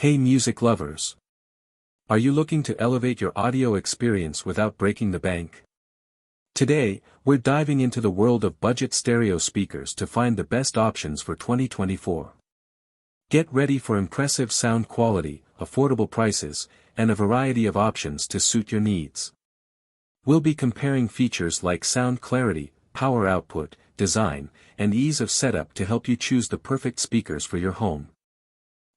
Hey music lovers! Are you looking to elevate your audio experience without breaking the bank? Today, we're diving into the world of budget stereo speakers to find the best options for 2024. Get ready for impressive sound quality, affordable prices, and a variety of options to suit your needs. We'll be comparing features like sound clarity, power output, design, and ease of setup to help you choose the perfect speakers for your home.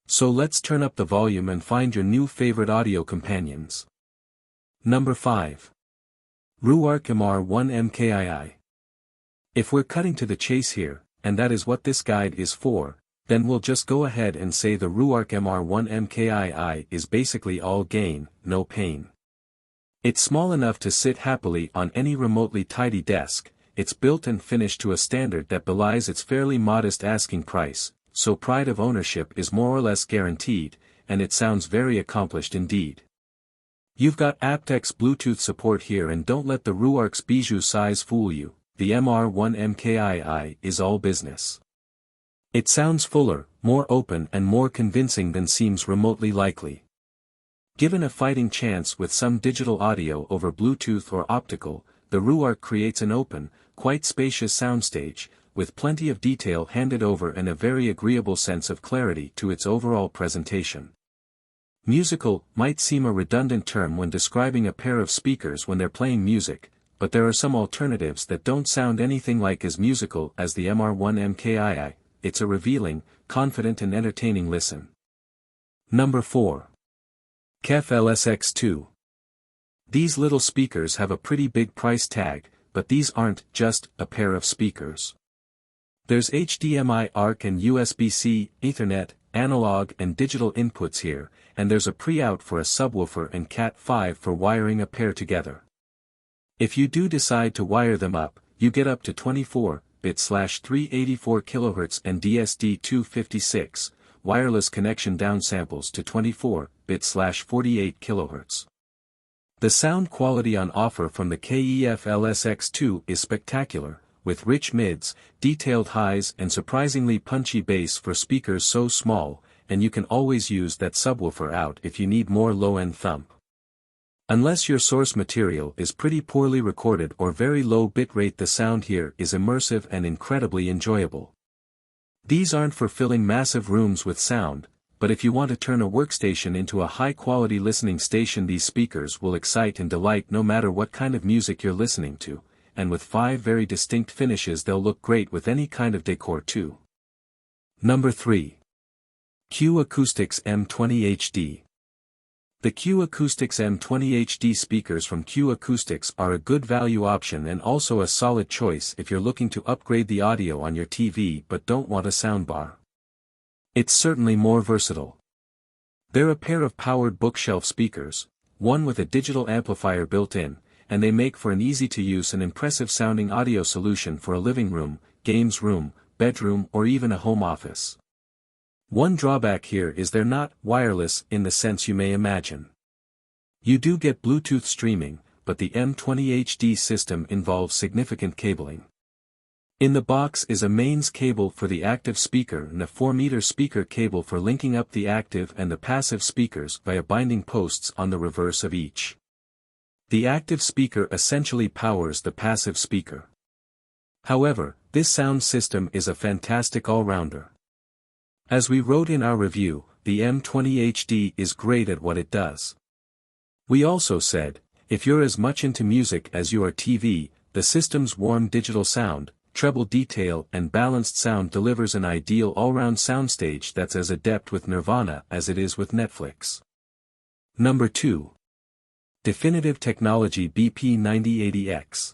So let's turn up the volume and find your new favorite audio companions. Number 5. Ruark MR1 MkII. If we're cutting to the chase here, and that is what this guide is for, then we'll just go ahead and say the Ruark MR1 MkII is basically all gain, no pain. It's small enough to sit happily on any remotely tidy desk, it's built and finished to a standard that belies its fairly modest asking price, so pride of ownership is more or less guaranteed, and it sounds very accomplished indeed. You've got aptX Bluetooth support here, and don't let the Ruark's bijou size fool you, the MR1 MkII is all business. It sounds fuller, more open and more convincing than seems remotely likely. Given a fighting chance with some digital audio over Bluetooth or optical, the Ruark creates an open, quite spacious soundstage, with plenty of detail handed over and a very agreeable sense of clarity to its overall presentation. Musical might seem a redundant term when describing a pair of speakers when they're playing music, but there are some alternatives that don't sound anything like as musical as the MR1 MkII. It's a revealing, confident and entertaining listen. Number 4. KEF LSX II. These little speakers have a pretty big price tag, but these aren't just a pair of speakers. There's HDMI, ARC and USB-C, Ethernet, analog and digital inputs here, and there's a pre-out for a subwoofer and Cat5 for wiring a pair together. If you do decide to wire them up, you get up to 24-bit/384 kHz and DSD256, wireless connection downsamples to 24-bit/48 kHz. The sound quality on offer from the KEF LSX II is spectacular, with rich mids, detailed highs and surprisingly punchy bass for speakers so small, and you can always use that subwoofer out if you need more low-end thump. Unless your source material is pretty poorly recorded or very low bitrate, the sound here is immersive and incredibly enjoyable. These aren't for filling massive rooms with sound, but if you want to turn a workstation into a high-quality listening station, these speakers will excite and delight no matter what kind of music you're listening to. And with 5 very distinct finishes, they'll look great with any kind of decor too. Number 3. KEF Acoustics M20 HD. The KEF Acoustics M20 HD speakers from KEF Acoustics are a good value option and also a solid choice if you're looking to upgrade the audio on your TV but don't want a soundbar. It's certainly more versatile. They're a pair of powered bookshelf speakers, one with a digital amplifier built in, and they make for an easy-to-use and impressive-sounding audio solution for a living room, games room, bedroom or even a home office. One drawback here is they're not wireless in the sense you may imagine. You do get Bluetooth streaming, but the M20 HD system involves significant cabling. In the box is a mains cable for the active speaker and a 4-meter speaker cable for linking up the active and the passive speakers via binding posts on the reverse of each. The active speaker essentially powers the passive speaker. However, this sound system is a fantastic all-rounder. As we wrote in our review, the M20 HD is great at what it does. We also said, if you're as much into music as you are TV, the system's warm digital sound, treble detail and balanced sound delivers an ideal all-round soundstage that's as adept with Nirvana as it is with Netflix. Number 2. Definitive Technology BP9080X.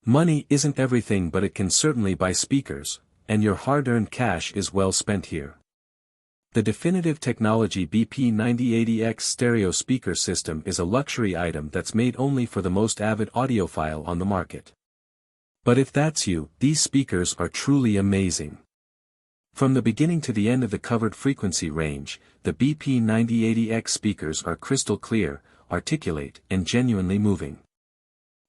Money isn't everything, but it can certainly buy speakers, and your hard-earned cash is well spent here. The Definitive Technology BP9080X stereo speaker system is a luxury item that's made only for the most avid audiophile on the market. But if that's you, these speakers are truly amazing. From the beginning to the end of the covered frequency range, the BP9080X speakers are crystal clear, articulate, and genuinely moving.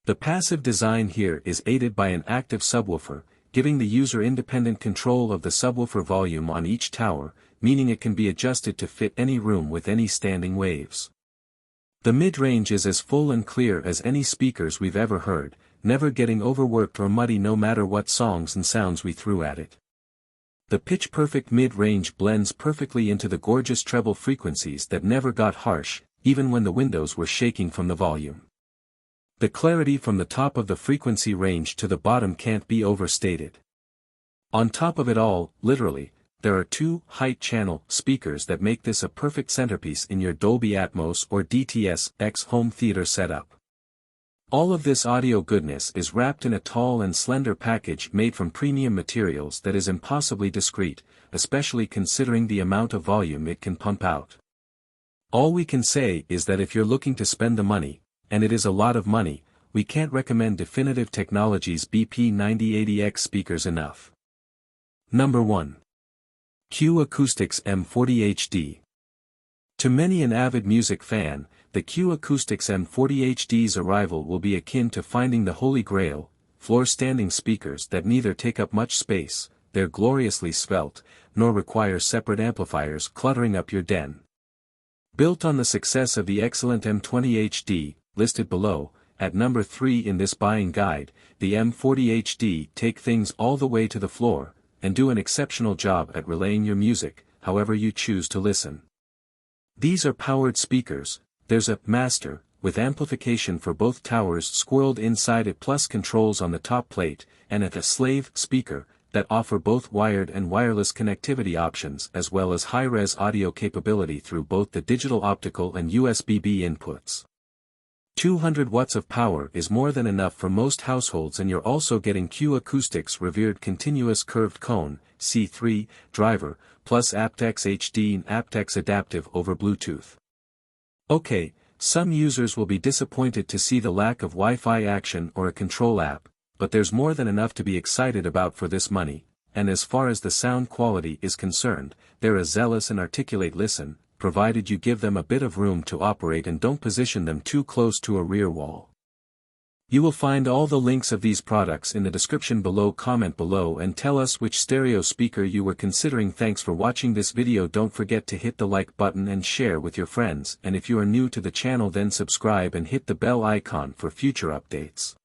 The passive design here is aided by an active subwoofer, giving the user independent control of the subwoofer volume on each tower, meaning it can be adjusted to fit any room with any standing waves. The mid-range is as full and clear as any speakers we've ever heard, never getting overworked or muddy no matter what songs and sounds we threw at it. The pitch-perfect mid-range blends perfectly into the gorgeous treble frequencies that never got harsh, even when the windows were shaking from the volume. The clarity from the top of the frequency range to the bottom can't be overstated. On top of it all, literally, there are two height-channel speakers that make this a perfect centerpiece in your Dolby Atmos or DTS-X home theater setup. All of this audio goodness is wrapped in a tall and slender package made from premium materials that is impossibly discreet, especially considering the amount of volume it can pump out. All we can say is that if you're looking to spend the money, and it is a lot of money, we can't recommend Definitive Technologies BP9080X speakers enough. Number 1. KEF Acoustics M40 HD. To many an avid music fan, the KEF Acoustics M40 HD's arrival will be akin to finding the Holy Grail, floor-standing speakers that neither take up much space, they're gloriously svelte, nor require separate amplifiers cluttering up your den. Built on the success of the excellent M20 HD, listed below, at number 3 in this buying guide, the M40 HD take things all the way to the floor, and do an exceptional job at relaying your music, however you choose to listen. These are powered speakers, there's a master, with amplification for both towers squirreled inside it plus controls on the top plate, and a slave speaker, that offer both wired and wireless connectivity options as well as high-res audio capability through both the digital optical and USB-B inputs. 200 watts of power is more than enough for most households, and you're also getting KEF Acoustics' revered continuous curved cone, C3, driver, plus aptX HD and aptX adaptive over Bluetooth. Okay, some users will be disappointed to see the lack of Wi-Fi action or a control app, but there's more than enough to be excited about for this money, and as far as the sound quality is concerned, they're a zealous and articulate listen, provided you give them a bit of room to operate and don't position them too close to a rear wall. You will find all the links of these products in the description below. Comment below and tell us which stereo speaker you were considering. Thanks for watching this video. Don't forget to hit the like button and share with your friends, and if you are new to the channel then subscribe and hit the bell icon for future updates.